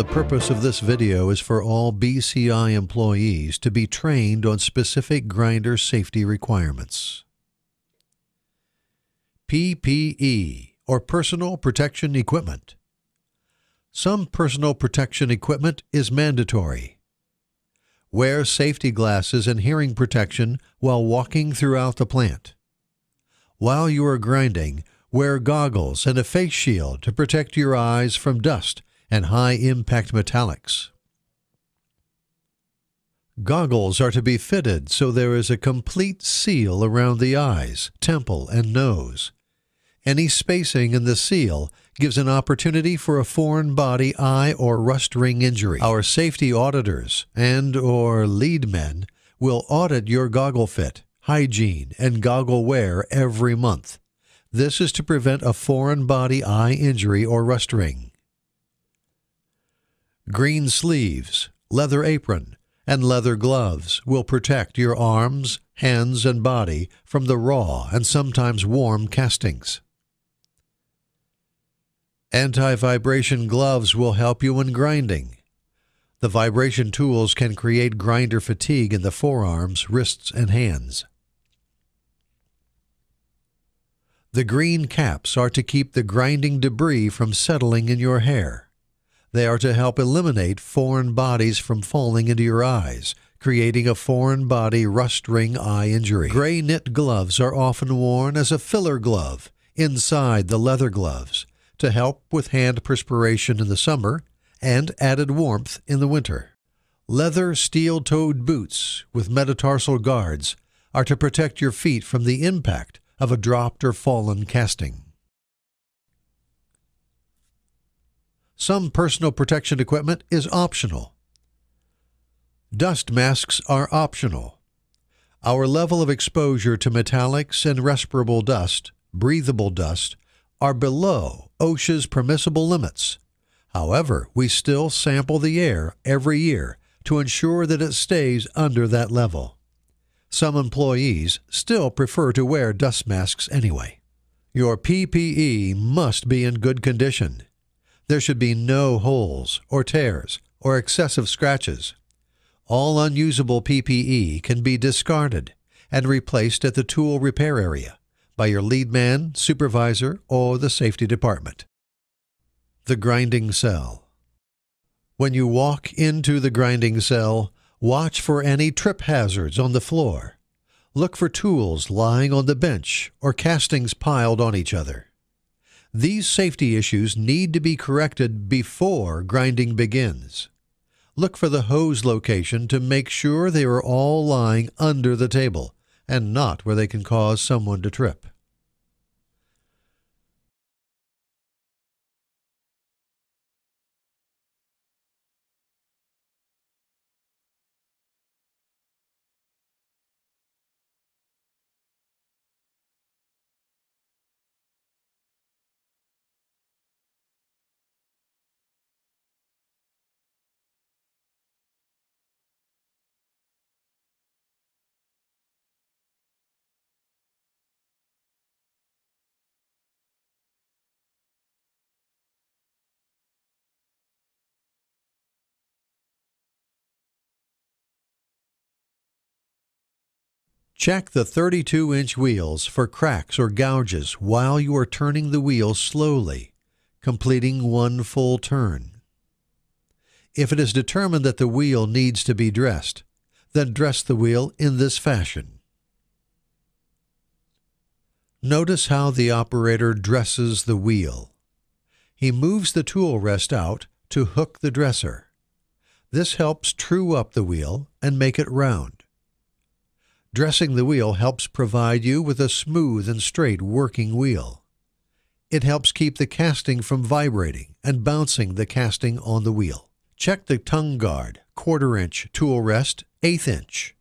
The purpose of this video is for all BCI employees to be trained on specific grinder safety requirements. PPE, or Personal Protection Equipment. Some personal protection equipment is mandatory. Wear safety glasses and hearing protection while walking throughout the plant. While you are grinding, wear goggles and a face shield to protect your eyes from dust and high-impact metallics. Goggles are to be fitted so there is a complete seal around the eyes, temple, and nose. Any spacing in the seal gives an opportunity for a foreign body eye or rust ring injury. Our safety auditors and/or lead men will audit your goggle fit, hygiene, and goggle wear every month. This is to prevent a foreign body eye injury or rust ring. Green sleeves, leather apron, and leather gloves will protect your arms, hands, and body from the raw and sometimes warm castings. Anti-vibration gloves will help you in grinding. The vibration tools can create grinder fatigue in the forearms, wrists, and hands. The green caps are to keep the grinding debris from settling in your hair. They are to help eliminate foreign bodies from falling into your eyes, creating a foreign body rust ring eye injury. Gray knit gloves are often worn as a filler glove inside the leather gloves to help with hand perspiration in the summer and added warmth in the winter. Leather steel-toed boots with metatarsal guards are to protect your feet from the impact of a dropped or fallen casting. Some personal protection equipment is optional. Dust masks are optional. Our level of exposure to metallics and respirable dust, breathable dust, are below OSHA's permissible limits. However, we still sample the air every year to ensure that it stays under that level. Some employees still prefer to wear dust masks anyway. Your PPE must be in good condition. There should be no holes or tears or excessive scratches. All unusable PPE can be discarded and replaced at the tool repair area by your lead man, supervisor, or the safety department. The grinding cell. When you walk into the grinding cell, watch for any trip hazards on the floor. Look for tools lying on the bench or castings piled on each other. These safety issues need to be corrected before grinding begins. Look for the hose location to make sure they are all lying under the table and not where they can cause someone to trip. Check the 32-inch wheels for cracks or gouges while you are turning the wheel slowly, completing one full turn. If it is determined that the wheel needs to be dressed, then dress the wheel in this fashion. Notice how the operator dresses the wheel. He moves the tool rest out to hook the dresser. This helps true up the wheel and make it round. Dressing the wheel helps provide you with a smooth and straight working wheel. It helps keep the casting from vibrating and bouncing the casting on the wheel. Check the tongue guard, 1/4 inch tool rest, 1/8 inch.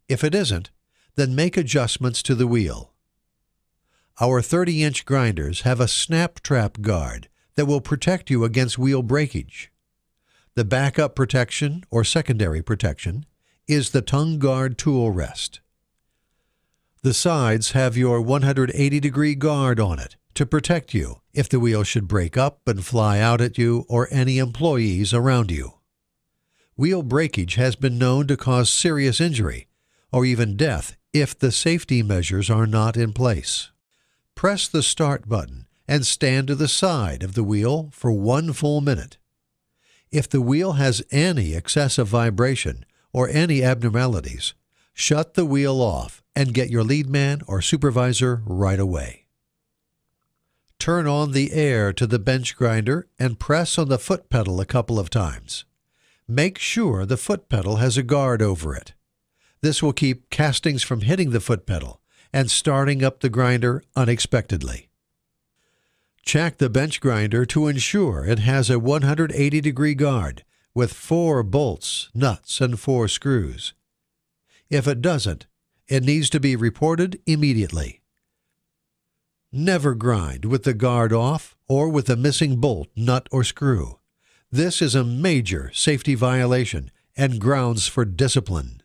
If it isn't, then make adjustments to the wheel. Our 30-inch grinders have a snap trap guard that will protect you against wheel breakage. The backup protection or secondary protection is the tongue guard tool rest. The sides have your 180-degree guard on it to protect you if the wheel should break up and fly out at you or any employees around you. Wheel breakage has been known to cause serious injury or even death if the safety measures are not in place. Press the start button and stand to the side of the wheel for 1 full minute. If the wheel has any excessive vibration or any abnormalities, shut the wheel off and get your lead man or supervisor right away. Turn on the air to the bench grinder and press on the foot pedal a couple of times. Make sure the foot pedal has a guard over it. This will keep castings from hitting the foot pedal and starting up the grinder unexpectedly. Check the bench grinder to ensure it has a 180-degree guard with 4 bolts, nuts, and 4 screws. If it doesn't, it needs to be reported immediately. Never grind with the guard off or with a missing bolt, nut, or screw. This is a major safety violation and grounds for discipline.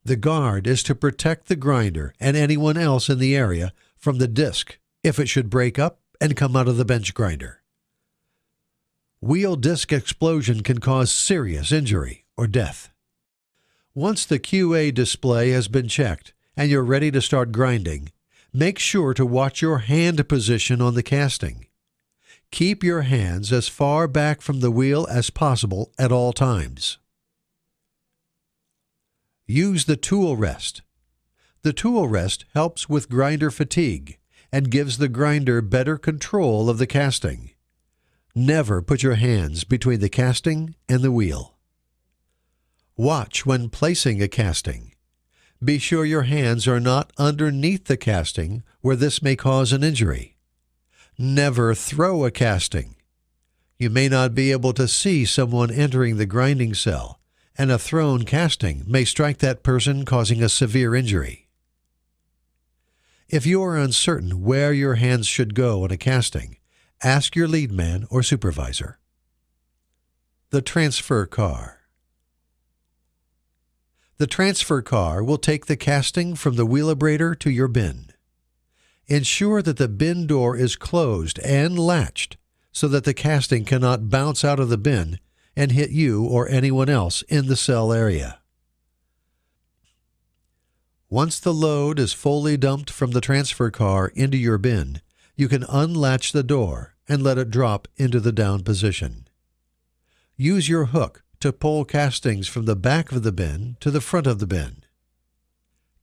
The guard is to protect the grinder and anyone else in the area from the disc if it should break up and come out of the bench grinder. Wheel disc explosion can cause serious injury or death. Once the QA display has been checked and you're ready to start grinding, make sure to watch your hand position on the casting. Keep your hands as far back from the wheel as possible at all times. Use the tool rest. The tool rest helps with grinder fatigue and gives the grinder better control of the casting. Never put your hands between the casting and the wheel. Watch when placing a casting. Be sure your hands are not underneath the casting where this may cause an injury. Never throw a casting. You may not be able to see someone entering the grinding cell, and a thrown casting may strike that person, causing a severe injury. If you are uncertain where your hands should go on a casting, ask your lead man or supervisor. The transfer car. The transfer car will take the casting from the wheelabrator to your bin. Ensure that the bin door is closed and latched so that the casting cannot bounce out of the bin and hit you or anyone else in the cell area. Once the load is fully dumped from the transfer car into your bin, you can unlatch the door and let it drop into the down position. Use your hook to pull castings from the back of the bin to the front of the bin.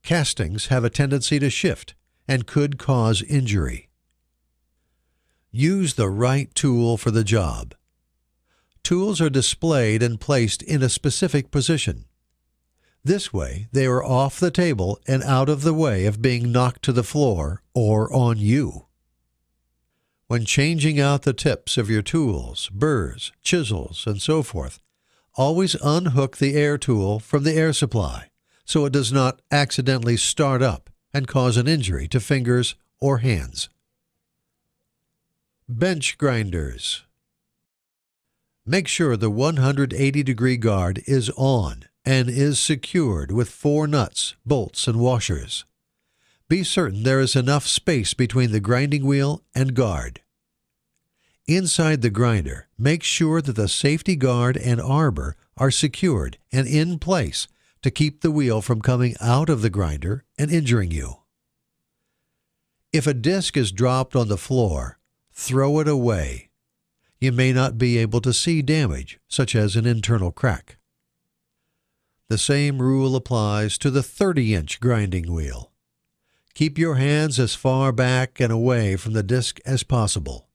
Castings have a tendency to shift and could cause injury. Use the right tool for the job. Tools are displayed and placed in a specific position. This way, they are off the table and out of the way of being knocked to the floor or on you. When changing out the tips of your tools, burrs, chisels, and so forth, always unhook the air tool from the air supply so it does not accidentally start up and cause an injury to fingers or hands. Bench grinders. Make sure the 180-degree guard is on and is secured with 4 nuts, bolts, and washers. Be certain there is enough space between the grinding wheel and guard. Inside the grinder, make sure that the safety guard and arbor are secured and in place to keep the wheel from coming out of the grinder and injuring you. If a disc is dropped on the floor, throw it away. You may not be able to see damage, such as an internal crack. The same rule applies to the 30-inch grinding wheel. Keep your hands as far back and away from the disc as possible.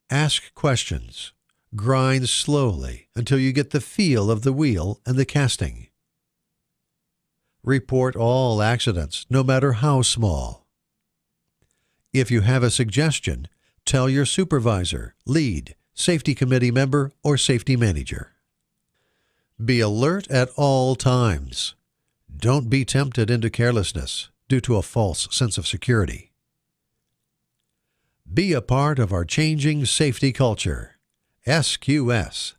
Ask questions. Grind slowly until you get the feel of the wheel and the casting. Report all accidents, no matter how small. If you have a suggestion, tell your supervisor, lead, safety committee member, or safety manager. Be alert at all times. Don't be tempted into carelessness due to a false sense of security. Be a part of our changing safety culture. SQS.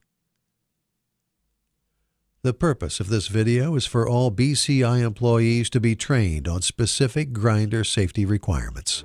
The purpose of this video is for all BCI employees to be trained on specific grinder safety requirements.